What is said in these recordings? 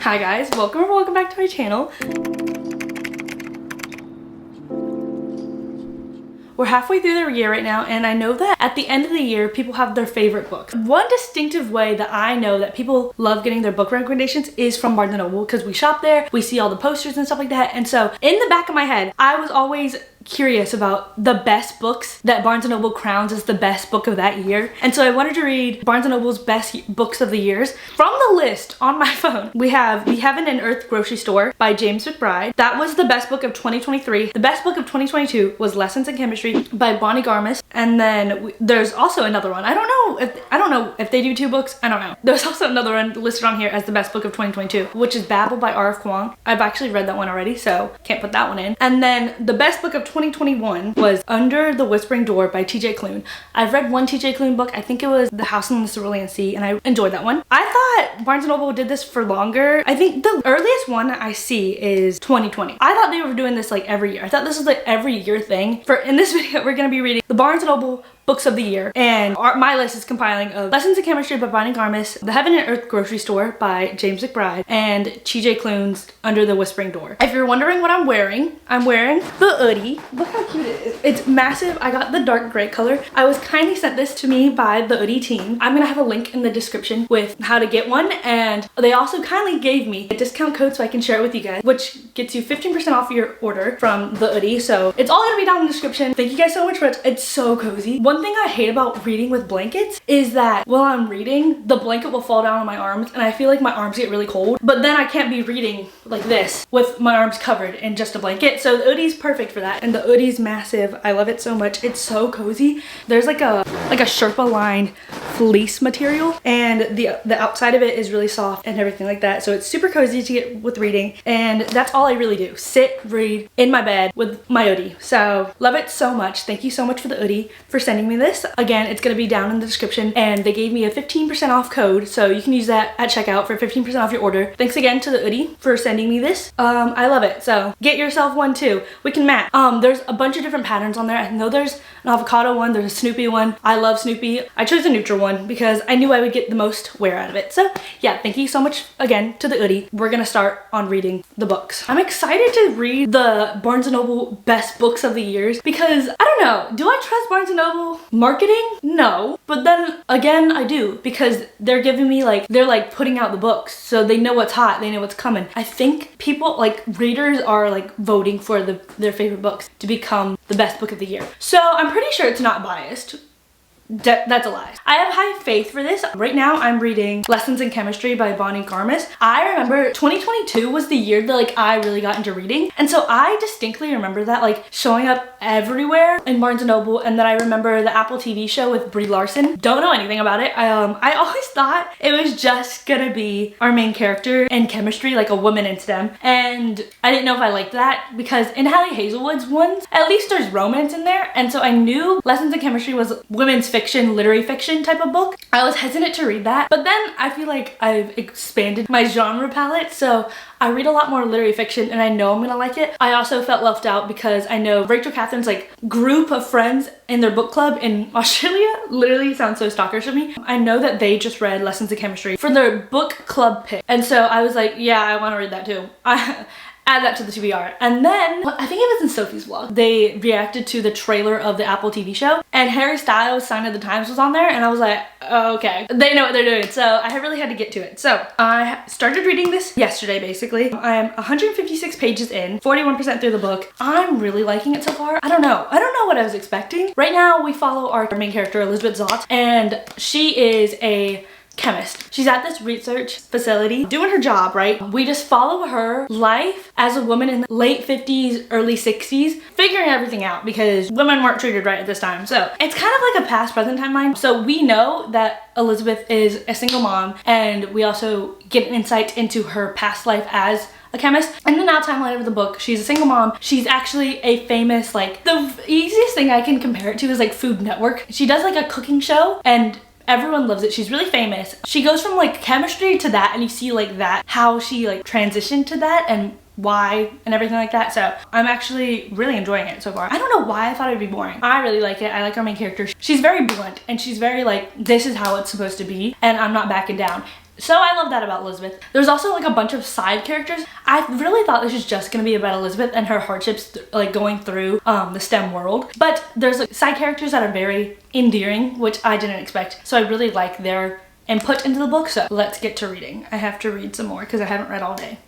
Hi guys, welcome back to my channel. We're halfway through the year right now, and I know that at the end of the year, people have their favorite books. One distinctive way that I know that people love getting their book recommendations is from Barnes & Noble, because we shop there, we see all the posters and stuff like that, and so in the back of my head, I was always curious about the best books that Barnes & Noble crowns as the best book of that year. And so I wanted to read Barnes & Noble's best books of the years. From the list on my phone, we have The Heaven and Earth Grocery Store by James McBride. That was the best book of 2023. The best book of 2022 was Lessons in Chemistry by Bonnie Garmis. And then there's also another one. I don't know if they do two books. I don't know. There's also another one listed on here as the best book of 2022, which is Babel by R.F. Kuang. I've actually read that one already, so can't put that one in. And then the best book of 2021 was Under the Whispering Door by T.J. Klune. I've read one T.J. Klune book. I think it was The House in the Cerulean Sea, and I enjoyed that one. I thought Barnes & Noble did this for longer. I think the earliest one I see is 2020. I thought they were doing this like every year. I thought this was like every year thing. In this video, we're gonna be reading the Barnes & Noble books of the year, and my list is compiling of Lessons in Chemistry by Bonnie Garmis, The Heaven and Earth Grocery Store by James McBride, and T.J. Klune's Under the Whispering Door. If you're wondering what I'm wearing the hoodie. Look how cute it is. It's massive. I got the dark gray color. I was kindly sent this to me by the hoodie team. I'm gonna have a link in the description with how to get one, and they also kindly gave me a discount code so I can share it with you guys, which gets you 15% off your order from the hoodie. So it's all gonna be down in the description. Thank you guys so much for it. It's so cozy. One thing I hate about reading with blankets is that while I'm reading, the blanket will fall down on my arms, and I feel like my arms get really cold, but then I can't be reading like this with my arms covered in just a blanket. So the hoodie's perfect for that, and the hoodie's massive. I love it so much. It's so cozy. There's like a Sherpa lined fleece material, and the outside of it is really soft and everything like that. So it's super cozy to get with reading, and that's all I really do. Sit, read in my bed with my hoodie. So love it so much. Thank you so much for the hoodie, for sending me this. Again, it's gonna be down in the description, and they gave me a 15% off code, so you can use that at checkout for 15% off your order. Thanks again to the hoodie for sending me this. I love it. So get yourself one too. We can match. There's a bunch of different patterns on there. I know there's an avocado one, there's a Snoopy one. I love Snoopy. I chose a neutral one because I knew I would get the most wear out of it. So yeah, thank you so much again to the hoodie. We're gonna start on reading the books. I'm excited to read the Barnes & Noble best books of the years because I don't know, do I trust Barnes & Noble marketing? No, but then again I do, because they're giving me they're like putting out the books, so they know what's hot, they know what's coming. I think people, like readers, are like voting for their favorite books to become the best book of the year. So I'm pretty sure it's not biased. That's a lie. I have high faith for this. Right now I'm reading Lessons in Chemistry by Bonnie Garmis. I remember 2022 was the year that I really got into reading, and so I distinctly remember that showing up everywhere in Barnes & Noble. And then I remember the Apple TV show with Brie Larson. Don't know anything about it. I always thought it was just gonna be our main character in chemistry, like a woman in STEM, and I didn't know if I liked that because in Hallie Hazelwood's ones, at least there's romance in there, and so I knew Lessons in Chemistry was women's fiction, literary fiction type of book. I was hesitant to read that, but then I feel like I've expanded my genre palette, so I read a lot more literary fiction, and I know I'm gonna like it. I also felt left out because I know Rachel Catherine's group of friends in their book club in Australia literally sounds so stalkerish of me. I know that they just read Lessons in Chemistry for their book club pick, and so I was like, yeah, I want to read that too. Add that to the TBR. And then I think it was in Sophie's vlog, they reacted to the trailer of the Apple TV show, and Harry Styles' Sign of the Times was on there, and I was like, oh, okay, they know what they're doing. So I really had to get to it. So I started reading this yesterday, basically. I'm 156 pages in, 41% through the book. I'm really liking it so far. I don't know what I was expecting. Right now we follow our main character, Elizabeth Zott, and she is a chemist. She's at this research facility doing her job, right? We just follow her life as a woman in the late 50s, early 60s, figuring everything out because women weren't treated right at this time. So it's kind of like a past present timeline. So we know that Elizabeth is a single mom, and we also get an insight into her past life as a chemist. In the now timeline of the book, she's a single mom. She's actually a famous, the easiest thing I can compare it to is Food Network. She does a cooking show, and everyone loves it. She's really famous. She goes from chemistry to that, and you see that how she transitioned to that and why and everything like that. So I'm actually really enjoying it so far. I don't know why I thought it'd be boring. I really like it. I like our main character. She's very blunt, and she's very this is how it's supposed to be, and I'm not backing down. So I love that about Elizabeth. There's also like a bunch of side characters. I really thought this was just gonna be about Elizabeth and her hardships like going through the STEM world. But there's like side characters that are very endearing, which I didn't expect. So I really like their input into the book. So let's get to reading. I have to read some more because I haven't read all day.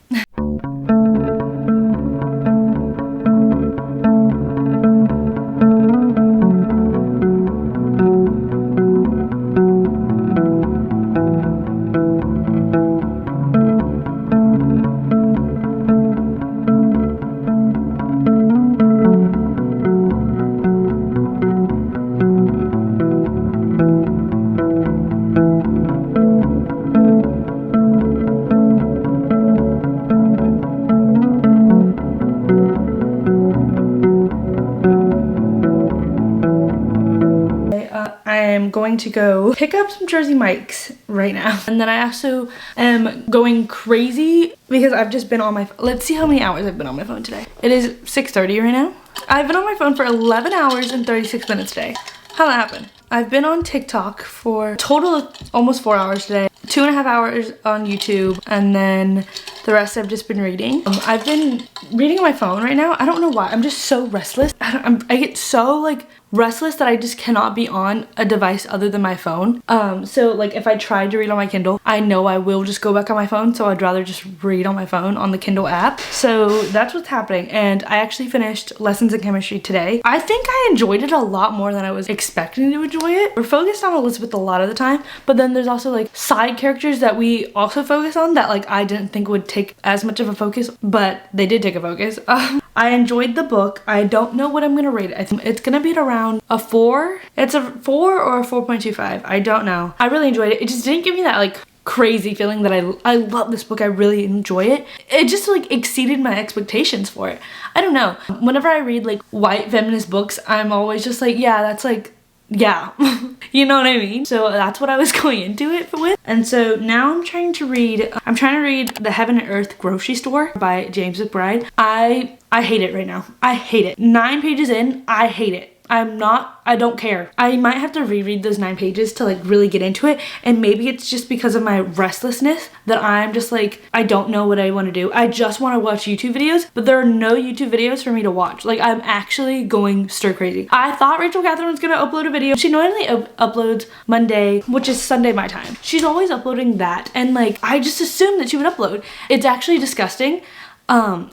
I'm going to go pick up some Jersey Mike's right now. And then I also am going crazy because I've just been on my phone. Let's see how many hours I've been on my phone today. It is 6:30 right now. I've been on my phone for 11 hours and 36 minutes today. How'd that happen? I've been on TikTok for a total of almost 4 hours today. 2.5 hours on YouTube, and then the rest I've just been reading. I've been reading on my phone right now. I don't know why. I'm just so restless. I get so like restless that I just cannot be on a device other than my phone. So like if I tried to read on my Kindle, I know I will just go back on my phone, so I'd rather just read on my phone on the Kindle app. So that's what's happening, and I actually finished Lessons in Chemistry today. I think I enjoyed it a lot more than I was expecting to enjoy it. We're focused on Elizabeth a lot of the time, but then there's also like side characters that we also focus on that like I didn't think would take as much of a focus, but they did take a focus. I enjoyed the book. I don't know what I'm gonna rate it. I think it's gonna be at around a 4. It's a 4 or a 4.25. I don't know. I really enjoyed it. It just didn't give me that like crazy feeling that I love this book. I really enjoy it. It just like exceeded my expectations for it. I don't know. Whenever I read like white feminist books, I'm always just like, yeah, that's like, yeah. You know what I mean? So that's what I was going into it with. And so now I'm trying to read The Heaven and Earth Grocery Store by James McBride. I hate it right now. I hate it. 9 pages in, I hate it. I don't care. I might have to reread those 9 pages to like really get into it, and maybe it's just because of my restlessness that I'm just like, I don't know what I want to do. I just want to watch YouTube videos, but there are no YouTube videos for me to watch. Like I'm actually going stir crazy. I thought Rachel Catherine was gonna upload a video. She normally uploads Monday, which is Sunday my time. She's always uploading that, and like I just assumed that she would upload. It's actually disgusting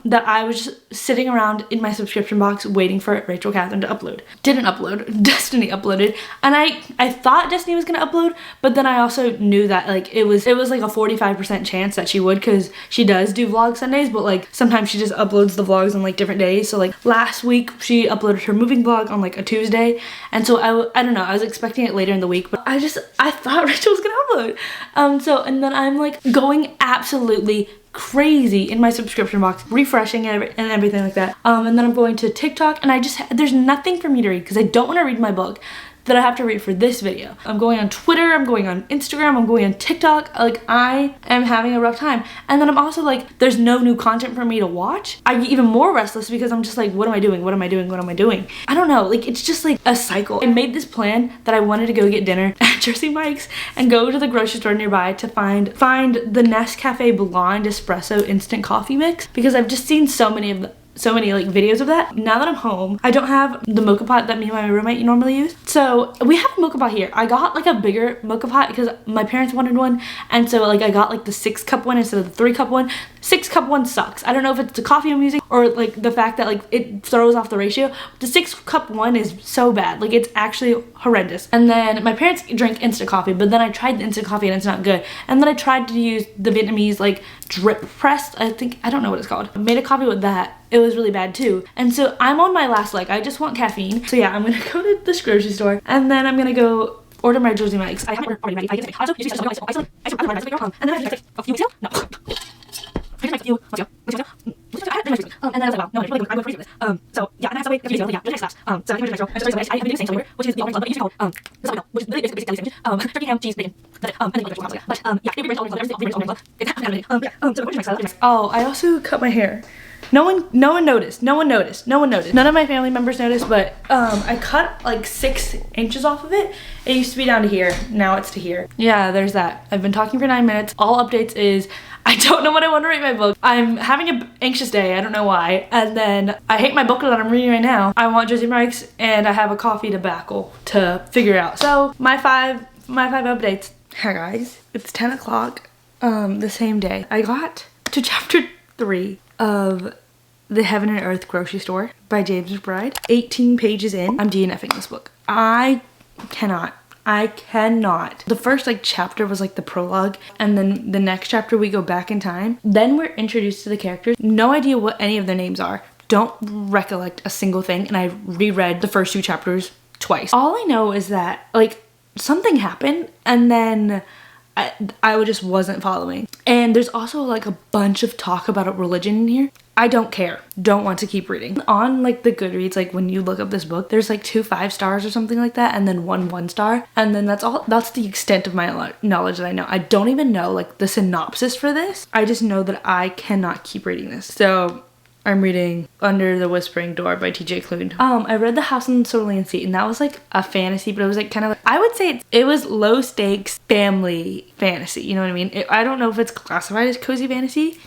that I was just sitting around in my subscription box waiting for Rachel Catherine to upload. Didn't upload. Destiny uploaded, and I thought Destiny was gonna upload, but then I also knew that like it was like a 45% chance that she would, because she does do vlog Sundays, but like sometimes she just uploads the vlogs on like different days. So like last week she uploaded her moving vlog on like a Tuesday, and so I don't know, I was expecting it later in the week, but I thought Rachel was gonna upload. And then I'm like going absolutely crazy in my subscription box, refreshing and everything like that. And then I'm going to TikTok, and there's nothing for me to read because I don't want to read my book that I have to read for this video. I'm going on Twitter, I'm going on Instagram, I'm going on TikTok. Like I am having a rough time. And then I'm also like, there's no new content for me to watch. I get even more restless because I'm just like, what am I doing? What am I doing? What am I doing? I don't know, like it's just like a cycle. I made this plan that I wanted to go get dinner at Jersey Mike's and go to the grocery store nearby to find the Nescafe Blonde Espresso instant coffee mix, because I've just seen so many like videos of that. Now that I'm home, I don't have the mocha pot that me and my roommate normally use. So we have a mocha pot here. I got like a bigger mocha pot because my parents wanted one, and so like I got like the 6-cup one instead of the 3-cup one. 6-cup one sucks. I don't know if it's the coffee I'm using or like the fact that like it throws off the ratio. The 6-cup one is so bad. Like it's actually horrendous. And then my parents drink instant coffee, but then I tried the instant coffee and it's not good. And then I tried to use the Vietnamese like drip pressed, I don't know what it's called. I made a coffee with that. It was really bad too. And so I'm on my last leg. I just want caffeine. So yeah, I'm gonna go to this grocery store, and then I'm gonna go order my Jersey Mike's. I haven't already ready. I also usually and then I like a few weeks ago. No. I did like a few months ago. And then I was like, wow, no, I'm really crazy with this. So yeah, and I have to wait a few days ago. Yeah, the next class. So I came to Metro. I have been doing things over here, which is the orange club, but usually called the salad, which is really basic deli sandwich. Turkey, ham, cheese, bacon. That's it. And then vegetable but yeah, every orange club, every orange club. It's half an hour. Yeah. So I'm going to my salad. Oh, I also cut my hair. No one noticed. No one noticed. No one noticed. None of my family members noticed, but I cut like 6 inches off of it. It used to be down to here. Now it's to here. Yeah, there's that. I've been talking for 9 minutes. All updates is I don't know what I want to rate my book. I'm having an anxious day. I don't know why. And then I hate my book that I'm reading right now. I want Jersey Mike's, and I have a coffee tobacco to figure out. So my five updates. Hi guys, it's 10 o'clock the same day. I got to chapter 3 of The Heaven and Earth Grocery Store by James McBride. 18 pages in. I'm DNFing this book. I cannot. The first like chapter was like the prologue, and then the next chapter we go back in time. Then we're introduced to the characters. No idea what any of their names are. Don't recollect a single thing, and I reread the first 2 chapters twice. All I know is that like something happened, and then I just wasn't following. And there's also like a bunch of talk about religion in here. I don't care. Don't want to keep reading. On like the Goodreads, like when you look up this book, there's like 2 5 stars or something like that, and then 1 1 star. And then that's all. That's the extent of my knowledge that I know. I don't even know like the synopsis for this. I just know that I cannot keep reading this. So I'm reading Under the Whispering Door by TJ Klune. I read The House on the Cerulean Sea, and that was like a fantasy, but it was like kind of like, I would say it was low stakes family fantasy, you know what I mean? I don't know if it's classified as cozy fantasy,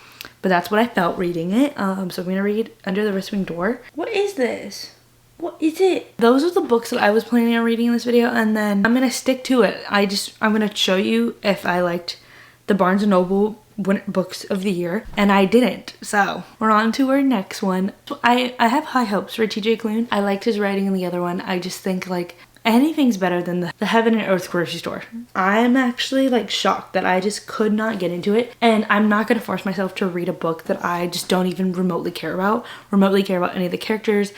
but that's what I felt reading it. So I'm gonna read Under the Whispering Door. What is this? What is it? Those are the books that I was planning on reading in this video, and then I'm gonna stick to it. I'm gonna show you if I liked the Barnes & Noble books of the year, and I didn't. So we're on to our next one. I have high hopes for TJ Klune. I liked his writing in the other one. I just think like anything's better than the Heaven and Earth Grocery Store. I'm actually like shocked that I just could not get into it, and I'm not gonna force myself to read a book that I just don't even remotely care about any of the characters.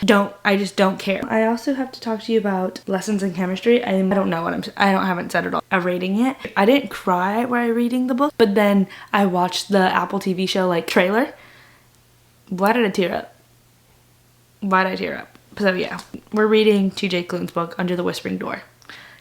I just don't care. I also have to talk to you about Lessons in Chemistry. I don't know what I haven't said it all. I'm rating it. I didn't cry while reading the book, but then I watched the Apple TV show like trailer. Why did I tear up? So yeah, we're reading TJ Klune's book, Under the Whispering Door,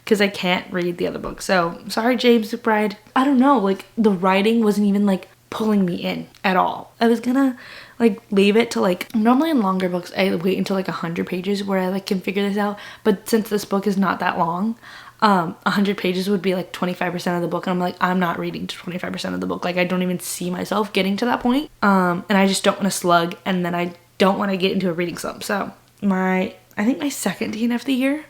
because I can't read the other book. So sorry, James McBride. I don't know, like the writing wasn't even like pulling me in at all. I was gonna like leave it to like, normally in longer books I wait until like 100 pages where I like can figure this out, but since this book is not that long, 100 pages would be like 25% of the book, and I'm like, I'm not reading to 25% of the book. Like I don't even see myself getting to that point, and I just don't want to slug, and then I don't want to get into a reading slump. So I think my second DNF of the year,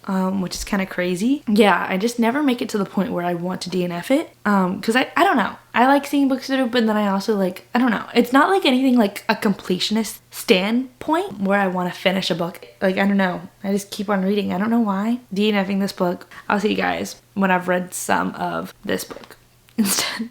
which is kind of crazy. Yeah, I just never make it to the point where I want to DNF it, because I don't know. I like seeing books through, but then I also like, I don't know. It's not like anything like a completionist standpoint where I want to finish a book. Like, I don't know. I just keep on reading. I don't know why. DNFing this book. I'll see you guys when I've read some of this book instead.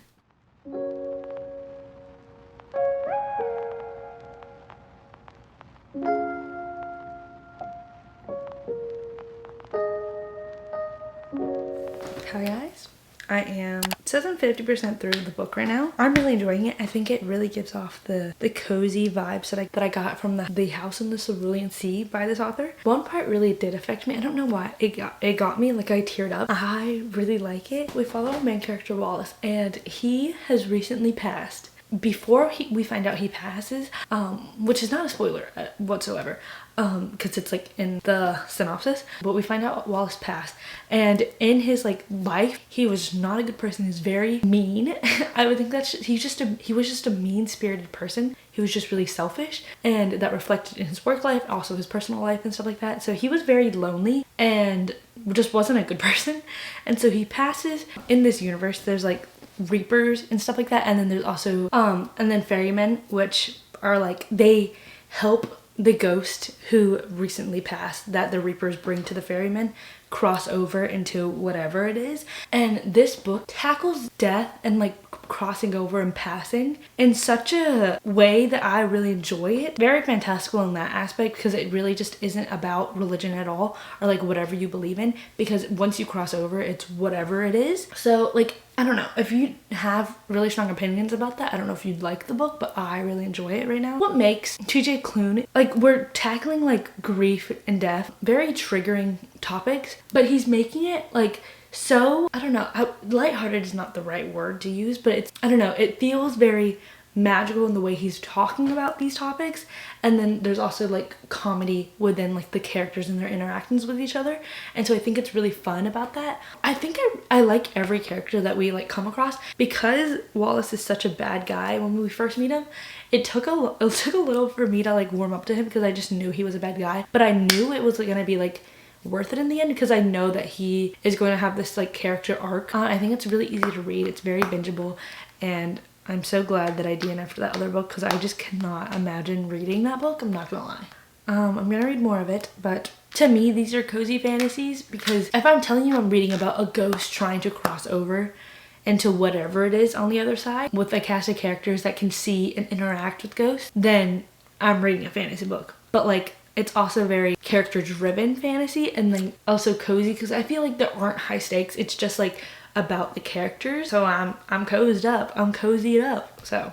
Hi guys, it says I'm 50% through the book right now. I'm really enjoying it. I think it really gives off the cozy vibes that I got from the House in the Cerulean Sea by this author. One part really did affect me. I don't know why. It got me, like I teared up. I really like it. We follow our main character Wallace, and he has recently passed. Before we find out he passes, which is not a spoiler whatsoever, because it's like in the synopsis, but we find out Wallace passed, and in his like life he was not a good person. He's very mean. I would think that he was just a mean-spirited person. He was just really selfish, and that reflected in his work life, also his personal life and stuff like that. So he was very lonely and just wasn't a good person, and so he passes. In this universe there's like reapers and stuff like that, and then there's also and then ferrymen, which are like, they help the ghost who recently passed that the reapers bring to the ferrymen cross over into whatever it is. And this book tackles death and like crossing over and passing in such a way that I really enjoy it. Very fantastical in that aspect, because it really just isn't about religion at all, or like whatever you believe in, because once you cross over it's whatever it is. So like, I don't know if you have really strong opinions about that. I don't know if you'd like the book, but I really enjoy it right now. What makes TJ Klune, like, we're tackling like grief and death, very triggering topics, but he's making it like so, I don't know, lighthearted is not the right word to use, but it's, I don't know, it feels very magical in the way he's talking about these topics, and then there's also like comedy within like the characters and their interactions with each other. And so I think it's really fun about that. I think I like every character that we like come across, because Wallace is such a bad guy when we first meet him. It took a little for me to like warm up to him, because I just knew he was a bad guy, but I knew it was gonna be like worth it in the end, because I know that he is going to have this like character arc. I think it's really easy to read. It's very bingeable, and I'm so glad that I DNF'd that other book, because I just cannot imagine reading that book. I'm not gonna lie. I'm gonna read more of it, but to me these are cozy fantasies, because if I'm telling you I'm reading about a ghost trying to cross over into whatever it is on the other side with a cast of characters that can see and interact with ghosts, then I'm reading a fantasy book. But like, it's also very character driven fantasy, and then also cozy, because I feel like there aren't high stakes. It's just like about the characters. So I'm cozied up. I'm cozied up. So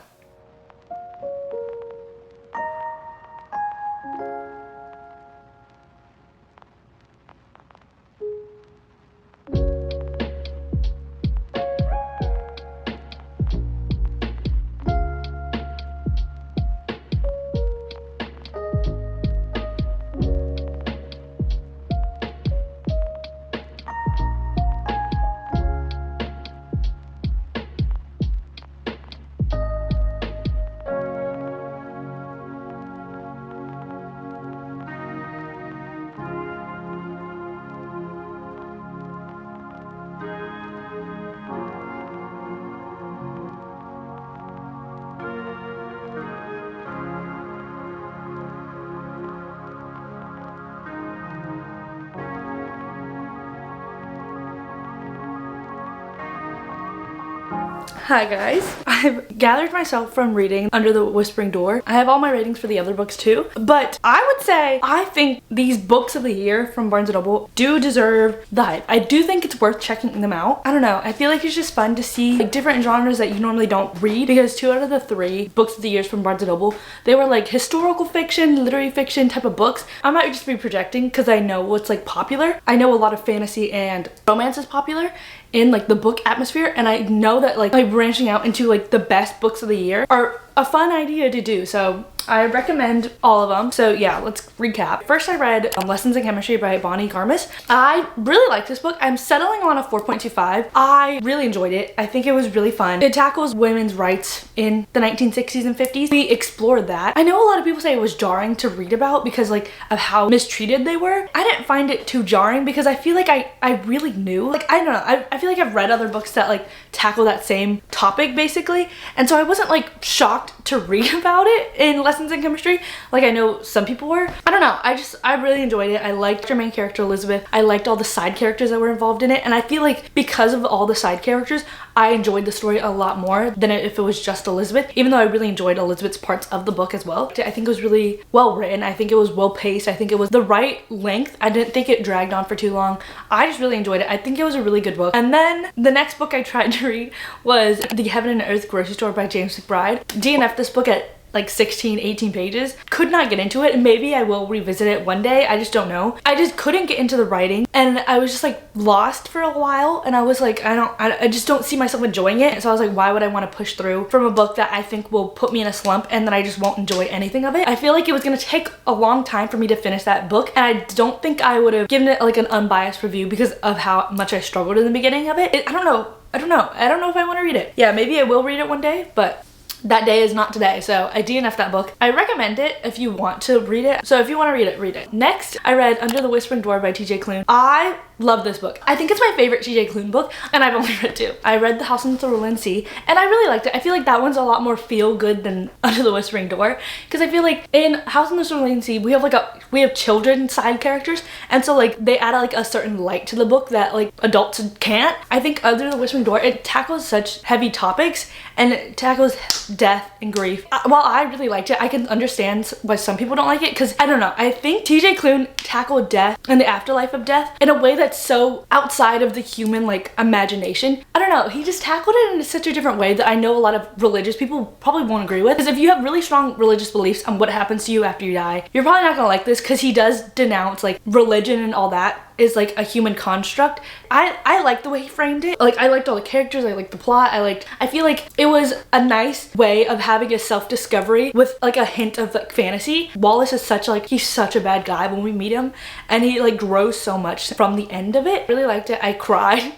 hi guys, I've gathered myself from reading Under the Whispering Door. I have all my ratings for the other books too, but I would say I think these books of the year from Barnes & Noble do deserve the hype. I do think it's worth checking them out. I don't know, I feel like it's just fun to see like different genres that you normally don't read, because 2 out of the 3 books of the years from Barnes & Noble, they were like historical fiction, literary fiction type of books. I might just be projecting because I know what's like popular. I know a lot of fantasy and romance is popular in like the book atmosphere, and I know that like branching out into like the best books of the year are a fun idea to do, so I recommend all of them. So yeah, let's recap. First, I read Lessons in Chemistry by Bonnie Garmis. I really like this book. I'm settling on a 4.25. I really enjoyed it. I think it was really fun. It tackles women's rights in the 1960s and 50s. We explored that. I know a lot of people say it was jarring to read about because like of how mistreated they were. I didn't find it too jarring because I feel like I really knew. Like, I don't know. I feel like I've read other books that like tackle that same topic basically. And so I wasn't like shocked to read about it in Lessons in Chemistry like I know some people were. I don't know, I really enjoyed it. I liked your main character Elizabeth. I liked all the side characters that were involved in it, and I feel like because of all the side characters I enjoyed the story a lot more than if it was just Elizabeth, even though I really enjoyed Elizabeth's parts of the book as well. I think it was really well written. I think it was well paced. I think it was the right length. I didn't think it dragged on for too long. I just really enjoyed it. I think it was a really good book. And then the next book I tried to read was The Heaven and Earth Grocery Store by James McBride. DNF this book at like 16, 18 pages. Could not get into it. Maybe I will revisit it one day. I just don't know. I just couldn't get into the writing, and I was just like lost for a while, and I was like, I just don't see myself enjoying it. So I was like, why would I want to push through from a book that I think will put me in a slump and then I just won't enjoy anything of it? I feel like it was gonna take a long time for me to finish that book, and I don't think I would have given it like an unbiased review because of how much I struggled in the beginning of it. I don't know if I want to read it. Yeah, maybe I will read it one day, but that day is not today, so I DNF'd that book. I recommend it if you want to read it. So if you want to read it, read it. Next, I read Under the Whispering Door by TJ Klune. I love this book. I think it's my favorite TJ Klune book, and I've only read 2. I read The House on the Cerulean Sea, and I really liked it. I feel like that one's a lot more feel good than Under the Whispering Door, because I feel like in House on the Cerulean Sea we have children side characters, and so like they add like a certain light to the book that like adults can't. I think Under the Whispering Door, it tackles such heavy topics, and it tackles death and grief. While I really liked it, I can understand why some people don't like it, because I don't know, I think TJ Klune tackled death and the afterlife of death in a way that's so outside of the human like imagination. I don't know, he just tackled it in such a different way that I know a lot of religious people probably won't agree with, because if you have really strong religious beliefs on what happens to you after you die, you're probably not gonna like this, because he does denounce like religion and all that is like a human construct. I like the way he framed it. Like I liked all the characters, I liked the plot, I feel like it was a nice way of having a self-discovery with like a hint of like fantasy. Wallace is such like, he's such a bad guy when we meet him, and he like grows so much from the end of it. Really liked it. I cried.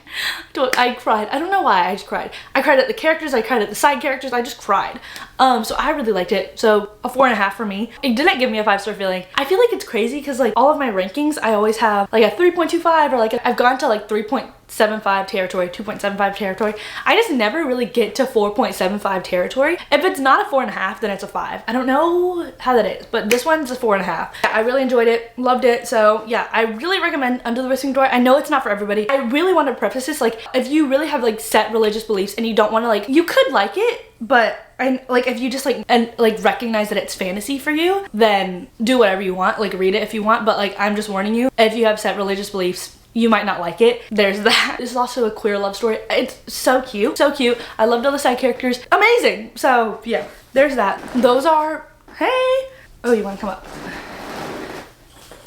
I cried. I don't know why, I just cried. I cried at the characters, I cried at the side characters, I just cried. So I really liked it. So a 4.5 for me. It didn't give me a 5-star feeling. I feel like it's crazy because like all of my rankings, I always have like a 3.25 or like I've gone to like 3.75 territory, 2.75 territory. I just never really get to 4.75 territory. If it's not a 4.5, then it's a 5. I don't know how that is, but this one's a 4.5. I really enjoyed it, loved it. So yeah, I really recommend Under the Whispering Door. I know it's not for everybody. I really want to preface this, like if you really have like set religious beliefs and you don't want to like, you could like it, but and like if you just like and like recognize that it's fantasy for you, then do whatever you want, like read it if you want, but like I'm just warning you, if you have set religious beliefs, you might not like it. There's that. This is also a queer love story. It's so cute, so cute. I loved all the side characters. Amazing. So yeah, there's that. Those are, hey, oh, you want to come up?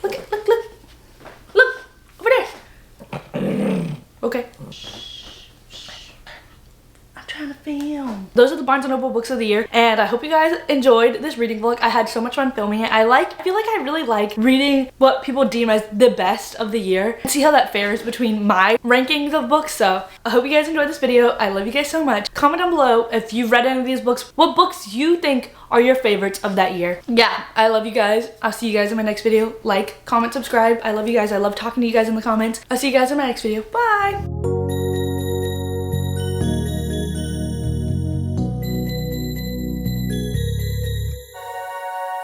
Look over there. Okay. Trying to film. Those are the Barnes & Noble books of the year, and I hope you guys enjoyed this reading vlog. I had so much fun filming it. I feel like I really like reading what people deem as the best of the year and see how that fares between my rankings of books. So I hope you guys enjoyed this video. I love you guys so much. Comment down below if you've read any of these books, what books you think are your favorites of that year. Yeah, I love you guys. I'll see you guys in my next video. Like, comment, subscribe. I love you guys. I love talking to you guys in the comments. I'll see you guys in my next video. Bye.